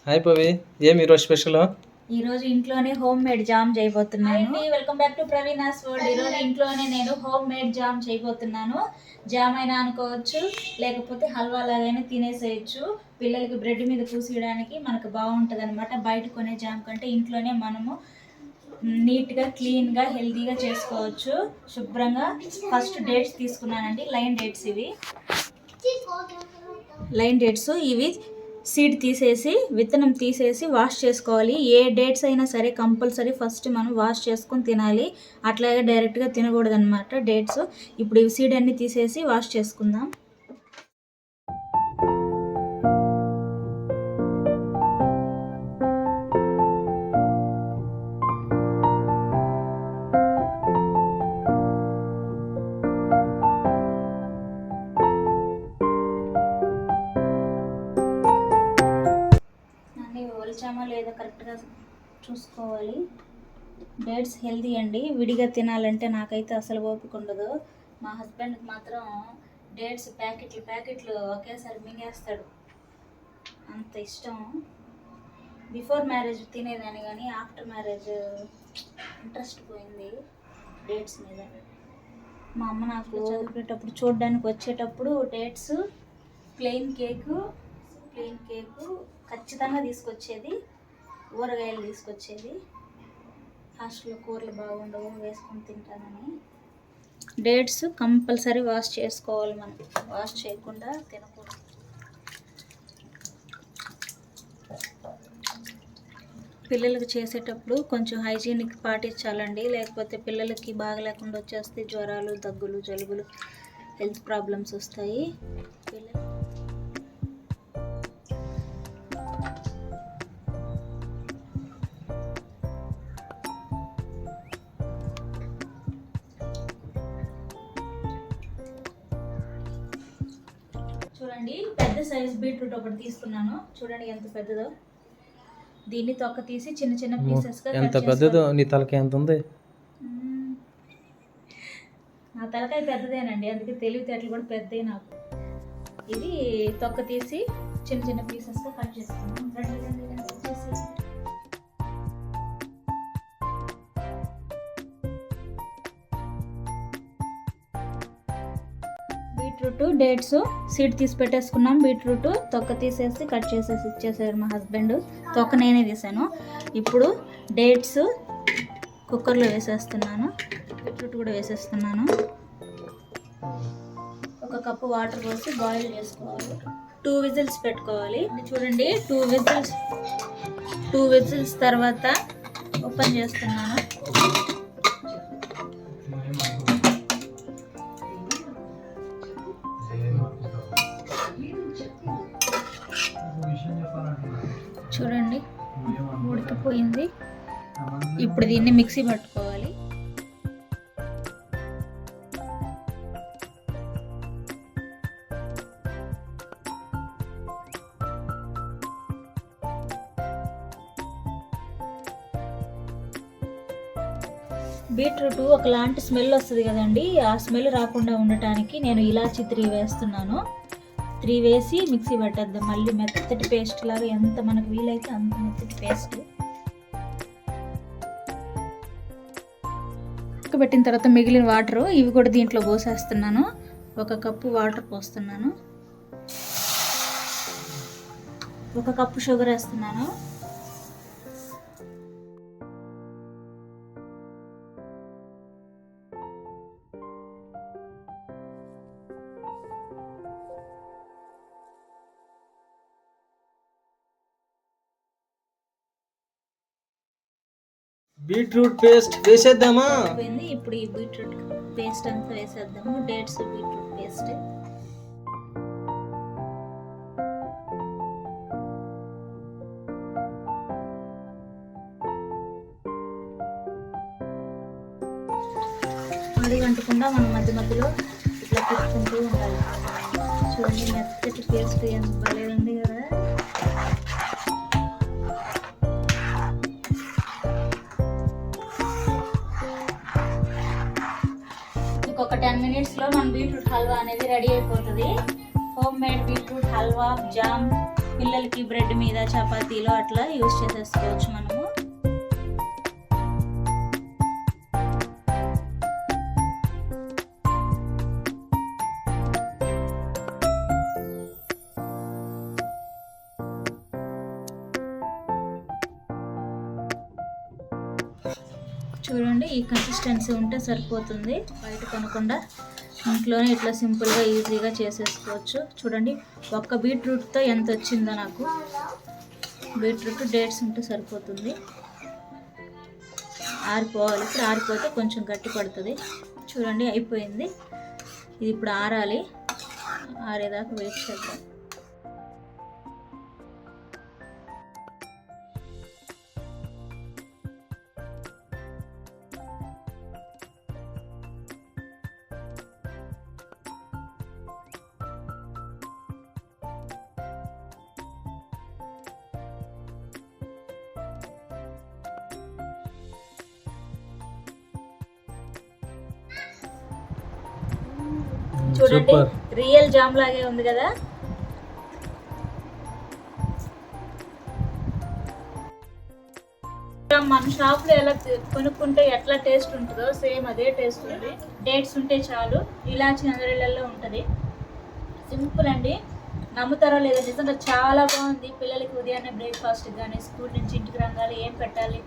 Hi Pavi, ఏమి ఈరోజు special? ఈరోజు ఇంట్లోనే హోమ్ మేడ్ జామ్ చేయబోతున్నాను. Welcome back to Praveena's world. ఈరోజు ఇంట్లోనే నేను హోమ్ మేడ్ జామ్ చేయబోతున్నాను. జామ్ అయినా అనుకోవచ్చు, లేకపోతే హల్వా లాగైనా తినేసేయచ్చు. పిల్లలకి బ్రెడ్ మీద పూసేయడానికి మనకు బాగుంటుంది అనమాట. బయట కొనే జామ్ కంటే ఇంట్లోనే మనము నీట్గా, క్లీన్గా, హెల్తీగా చేసుకోవచ్చు. శుభ్రంగా ఫస్ట్ డేట్స్ తీసుకున్నానండి. లైన్ డేట్స్ ఇవి సీడ్ తీసేసి, విత్తనం తీసేసి వాష్ చేసుకోవాలి. ఏ డేట్స్ అయినా సరే కంపల్సరీ ఫస్ట్ మనం వాష్ చేసుకొని తినాలి. అట్లాగే డైరెక్ట్గా తినకూడదు అనమాట డేట్స్. ఇప్పుడు ఇవి సీడ్ అన్ని తీసేసి వాష్ చేసుకుందాం. ఒలిచామా లేదా కరెక్ట్గా చూసుకోవాలి. డేట్స్ హెల్తీ అండి. విడిగా తినాలంటే నాకైతే అసలు ఓపిక ఉండదు. మా హస్బెండ్కి మాత్రం డేట్స్ ప్యాకెట్లు ఒకేసారి మింగేస్తాడు, అంత ఇష్టం. బిఫోర్ మ్యారేజ్ తినేదాన్ని, కానీ ఆఫ్టర్ మ్యారేజ్ ఇంట్రెస్ట్ పోయింది డేట్స్ మీద. మా అమ్మ నాకు చదువుకునేటప్పుడు చూడడానికి వచ్చేటప్పుడు డేట్స్ ప్లెయిన్ కేకు ఖచ్చితంగా తీసుకొచ్చేది. ఊరగాయలు తీసుకొచ్చేది. హాస్టల్లో కూరలు బాగుండవు, వేసుకొని తింటానని. డేట్స్ కంపల్సరీ వాష్ చేసుకోవాలి. మనం వాష్ చేయకుండా తినకూడదు. పిల్లలకి చేసేటప్పుడు కొంచెం హైజీనిక్ పాటించాలండి, లేకపోతే పిల్లలకి బాగలేకుండా వచ్చేస్తే జ్వరాలు, దగ్గులు, జలుబులు, హెల్త్ ప్రాబ్లమ్స్ వస్తాయి. చూడండి, పెద్ద సైజ్ బీట్రూట్ ఒకటి తీసుకున్నాను. చూడండి ఎంత పెద్దదో. దీన్ని తొక్క తీసి చిన్న చిన్న పీసెస్గా. ఎంత పెద్దదో? నీ తలకి ఎంత ఉంది? నా తలకాయ పెద్దదేనండి, అందుకే తెలివితేటలు కూడా పెద్దవి నాకు. ఇది తొక్క తీసి చిన్న చిన్న పీసెస్గా కట్ చేసుకున్నాను. బీట్రూట్, డేట్స్ సీడ్ తీసి పెట్టేసుకున్నాం. బీట్రూట్ తొక్క తీసేసి కట్ చేసేసి ఇచ్చేసారు మా హస్బెండ్. తొక్క నేనే తీసాను. ఇప్పుడు డేట్స్ కుక్కర్లో వేసేస్తున్నాను. బీట్రూట్ కూడా వేసేస్తున్నాను. ఒక కప్పు వాటర్ పోసి బాయిల్ చేసుకోవాలి. 2 విజిల్స్ పెట్టుకోవాలి. చూడండి, 2 విజిల్స్ తర్వాత ఓపెన్ చేస్తున్నాను. చూడండి, ఉడికిపోయింది. ఇప్పుడు దీన్ని మిక్సీ పట్టుకోవాలి. బీట్రూట్ ఒకలాంటి స్మెల్ వస్తుంది కదండి, ఆ స్మెల్ రాకుండా ఉండటానికి నేను ఇలాచి 3 వేస్తున్నాను. 3 వేసి మిక్సీ పట్టేద్దాం. మళ్ళీ మెత్తటి పేస్ట్ లాగా, ఎంత మనకు వీలైతే అంత మెత్తటి పేస్ట్. పెట్టిన తర్వాత మిగిలిన వాటర్ ఇవి కూడా దీంట్లో పోసేస్తున్నాను. 1 కప్పు వాటర్ పోస్తున్నాను. 1 కప్పు షుగర్ వేస్తున్నాను. బీట్రూట్ పేస్ట్ వేసేద్దామా? ఇప్పుడు ఈ బీట్రూట్ పేస్ట్ అంతా వేసేద్దాము. Dates, beetroot paste. అడుగంటకుండా మనం మధ్య మధ్యలో ఇట్లా తిప్పుకుంటూ ఉండాలి. చూడండి, మెత్తటి పేస్ట్ ఎంత భలే ఉంది కదా. ఇంకొక 10 minutesలో మన బీట్రూట్ హల్వా అనేది రెడీ అయిపోతుంది. Home made beetroot halwa jam పిల్లలకి బ్రెడ్ మీద చపాతీలో అట్లా యూస్ చేసేసుకోవచ్చు మనము. చూడండి, ఈ కన్సిస్టెన్సీ ఉంటే సరిపోతుంది. బయట కొనకుండా ఇంట్లోనే ఇట్లా సింపుల్గా ఈజీగా చేసేసుకోవచ్చు. చూడండి, ఒక్క బీట్రూట్తో ఎంత వచ్చిందో నాకు. బీట్రూట్ డేట్స్ ఉంటే సరిపోతుంది. ఆరిపోవాలి. ఇప్పుడు ఆరిపోతే కొంచెం గట్టి పడుతుంది. చూడండి, అయిపోయింది. ఇది ఇప్పుడు ఆరాలి. ఆరేదాకా వెయిట్ చేద్దాం. చూడండి, రియల్ జామ్ లాగే ఉంది కదా. మన షాప్ లో ఎలా కొనుక్కుంటే ఎట్లా టేస్ట్ ఉంటుందో సేమ్ అదే టేస్ట్ ఉంది. డేట్స్ ఉంటే చాలు. ఇలాచి అందరిళ్ళల్లో ఉంటుంది. సింపుల్ అండి, నమ్ముతారో లేదో నిజంగా చాలా బాగుంది. పిల్లలకి ఉదయాన్నే బ్రేక్ఫాస్ట్ కానీ స్కూల్ నుంచి ఇంటికి రాగానే ఏం పెట్టాలి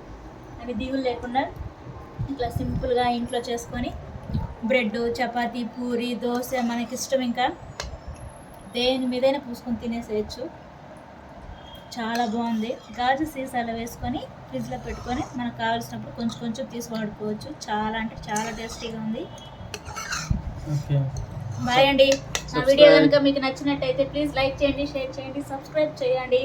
అని దిగులు లేకుండా ఇట్లా సింపుల్గా ఇంట్లో చేసుకొని బ్రెడ్, చపాతీ, పూరి, దోశ మనకి ఇష్టం, ఇంకా దేని మీదైనా పూసుకొని తినేసేయచ్చు. చాలా బాగుంది. గాజు సీసాలో వేసుకొని ఫ్రిడ్జ్లో పెట్టుకొని మనకు కావాల్సినప్పుడు కొంచెం కొంచెం తీసి వాడుకోవచ్చు. చాలా అంటే చాలా టేస్టీగా ఉంది. బాయ్ అండి. నా వీడియో కనుక మీకు నచ్చినట్టయితే ప్లీజ్ లైక్ చేయండి, షేర్ చేయండి, సబ్స్క్రైబ్ చేయండి.